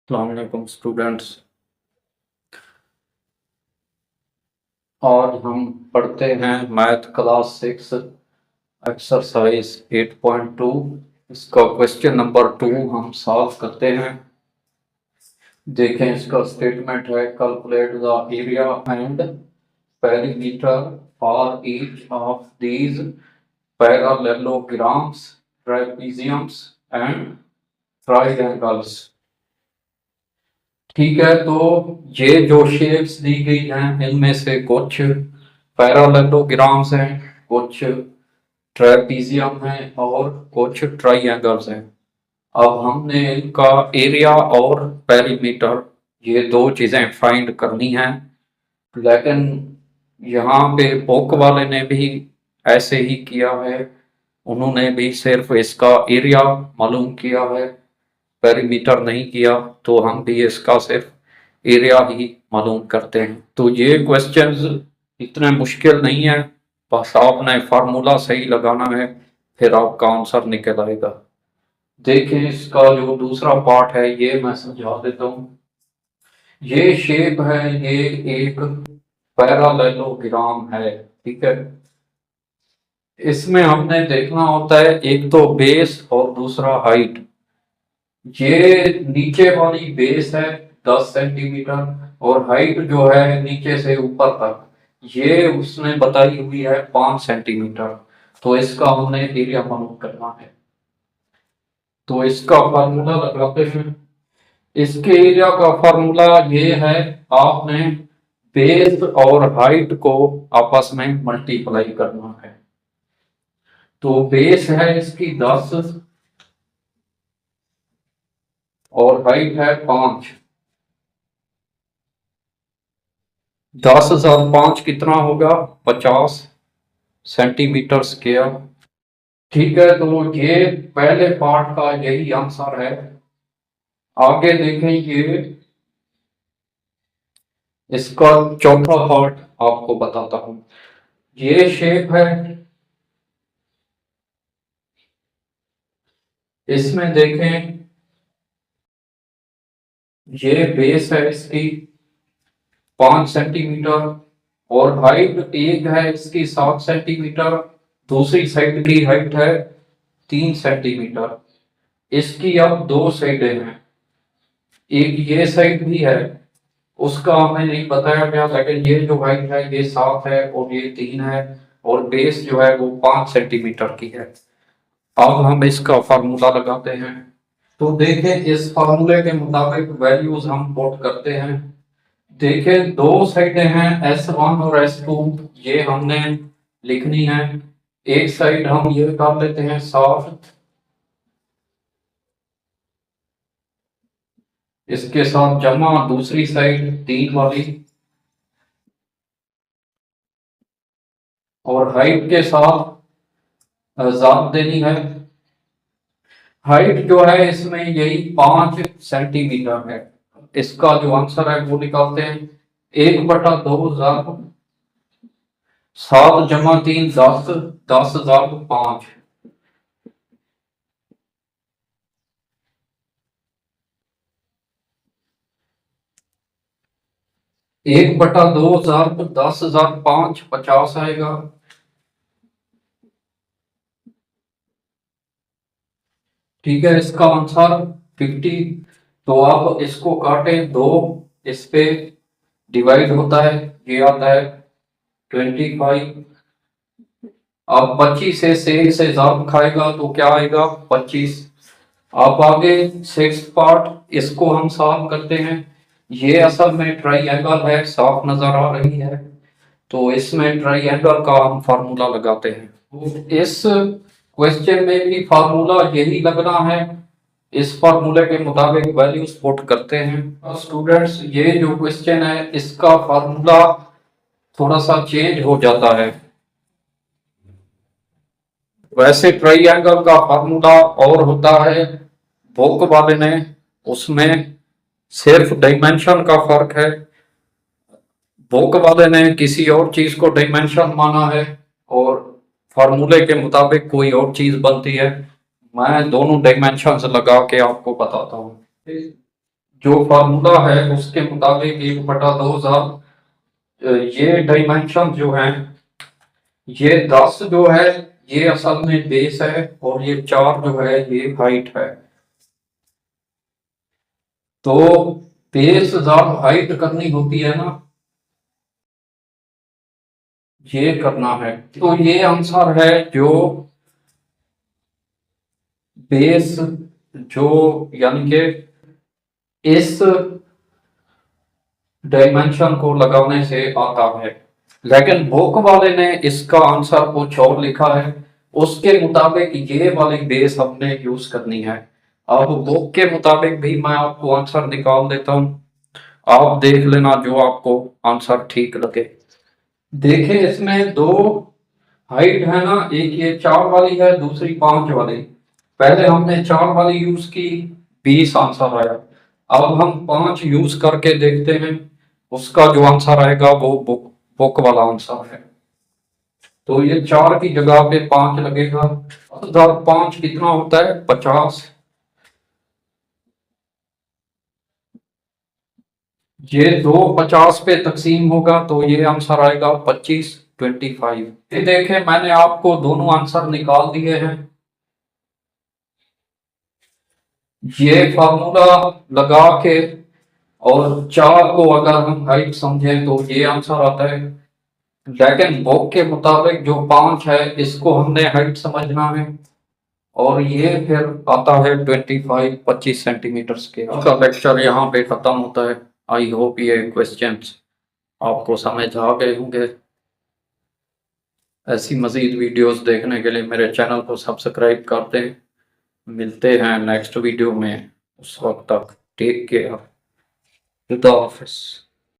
अस्सलामुअलैकुम स्टूडेंट्स। आज हम पढ़ते हैं मैथ क्लास 6 एक्सरसाइज 8.2। इसका क्वेश्चन नंबर 2 हम सॉल्व करते हैं। देखें, इसका स्टेटमेंट है calculate the area and perimeter for each of these parallelograms, trapeziums and triangles. ठीक है, तो ये जो शेप्स दी गई हैं इनमें से कुछ पैरालेलोग्राम्स हैं, कुछ ट्रेपीजियम हैं और कुछ ट्राइएंगल्स हैं। अब हमने इनका एरिया और पेरीमीटर ये दो चीजें फाइंड करनी हैं, लेकिन यहाँ पे बुक वाले ने भी ऐसे ही किया है। उन्होंने भी सिर्फ इसका एरिया मालूम किया है, पेरीमीटर नहीं किया। तो हम भी इसका सिर्फ एरिया ही मालूम करते हैं। तो ये क्वेश्चंस इतने मुश्किल नहीं है, बस आपने फार्मूला सही लगाना है, फिर आपका आंसर निकल आएगा। देखें, इसका जो दूसरा पार्ट है ये मैं समझा देता हूँ। ये शेप है, ये एक पैरालेलोग्राम है। ठीक है, इसमें हमने देखना होता है एक तो बेस और दूसरा हाइट। ये नीचे वाली बेस है 10 सेंटीमीटर और हाइट जो है नीचे से ऊपर तक ये उसने बताई हुई है 5 सेंटीमीटर। तो इसका हमने एरिया मालूम करना है। तो इसका फार्मूला लगाते हैं। इसके एरिया का फार्मूला ये है, आपने बेस और हाइट को आपस में मल्टीप्लाई करना है। तो बेस है इसकी 10 और हाइट है 5। 10,005 कितना होगा? 50 सेंटीमीटर स्क्वायर। ठीक है, तो ये पहले पार्ट का यही आंसर है। आगे देखें, ये इसका चौथा पार्ट आपको बताता हूं। ये शेप है, इसमें देखें ये बेस है इसकी 5 सेंटीमीटर और हाइट एक है इसकी 7 सेंटीमीटर। दूसरी साइड की हाइट है 3 सेंटीमीटर। इसकी अब दो साइडें हैं, एक ये साइड भी है, उसका हमें नहीं बताया गया, लेकिन ये जो हाइट है ये 7 है और ये 3 है और बेस जो है वो 5 सेंटीमीटर की है। अब हम इसका फार्मूला लगाते हैं। तो देखें, इस फार्मूले के मुताबिक वैल्यूज हम पुट करते हैं। देखें, दो साइडें हैं S1 और S2, ये हमने लिखनी है। एक साइड हम ये कर लेते हैं 7, इसके साथ जमा दूसरी साइड 3 वाली, और हाइट के साथ ज़ाद देनी है। हाइट जो है इसमें यही 5 सेंटीमीटर है। इसका जो आंसर है वो निकालते हैं। 1/2 ज़ाद 7 जमा 3 10, 10 ज़ाद 5। 1/2 ज़ाद 10 ज़ाद 5 50 आएगा। ठीक है, इसका आंसर 50। तो आप इसको काटे दो, इस पे डिवाइड होता है, ये आता है 25। अब 25 से 6 से ज़ाद खाएगा तो क्या आएगा? 25। अब आगे 6 पार्ट, इसको हम सॉल्व करते हैं। ये असल में ट्राइएंगल है, साफ नजर आ रही है। तो इसमें ट्राइएंगल का हम फार्मूला लगाते हैं। तो इस क्वेश्चन में भी फार्मूला यही लगना है। इस फार्मूले के मुताबिक वैल्यूज पुट करते हैं। स्टूडेंट्स, ये जो क्वेश्चन है इसका फार्मूला थोड़ा सा चेंज हो जाता है। वैसे ट्राइएंगल का फार्मूला और होता है, बुक वाले ने उसमें सिर्फ डायमेंशन का फर्क है। बुक वाले ने किसी और चीज को डायमेंशन माना है और फार्मूले के मुताबिक कोई और चीज बनती है। मैं दोनों डायमेंशन लगा के आपको बताता हूँ। जो फार्मूला है उसके मुताबिक 1/2000 ये डायमेंशन जो है, ये 10 जो है ये असल में बेस है, और ये 4 जो है ये हाइट है। तो बेस जब हाइट करनी होती है ना, ये करना है, तो ये आंसर है जो बेस जो, यानी कि इस डायमेंशन को लगाने से आता है। लेकिन बुक वाले ने इसका आंसर कुछ और लिखा है, उसके मुताबिक ये वाली बेस हमने यूज करनी है। अब बुक के मुताबिक भी मैं आपको आंसर निकाल देता हूँ, आप देख लेना जो आपको आंसर ठीक लगे। देखिए इसमें दो हाइट है ना, एक ये 4 वाली है, दूसरी 5 वाली। पहले हमने 4 वाली यूज की, 20 आंसर आया। अब हम 5 यूज करके देखते हैं, उसका जो आंसर आएगा वो बुक वाला आंसर है। तो ये 4 की जगह पे 5 लगेगा। 5 कितना होता है? 50। ये दो 50 पे तकसीम होगा तो ये आंसर आएगा 25, 25। ये देखें मैंने आपको दोनों आंसर निकाल दिए हैं। ये फार्मूला लगा के और 4 को अगर हम हाइट समझें तो ये आंसर आता है। लेकिन बुक के मुताबिक जो 5 है इसको हमने हाइट समझना है, और ये फिर आता है 25 सेंटीमीटर के। आपका लेक्चर यहाँ पे खत्म होता है। आई होप ये क्वेश्चंस आपको समझ आ गए होंगे। ऐसी मज़ीद वीडियोस देखने के लिए मेरे चैनल को सब्सक्राइब कर दें। मिलते हैं नेक्स्ट वीडियो में, उस वक्त तक टेक केयर, खुदा हाफिज़।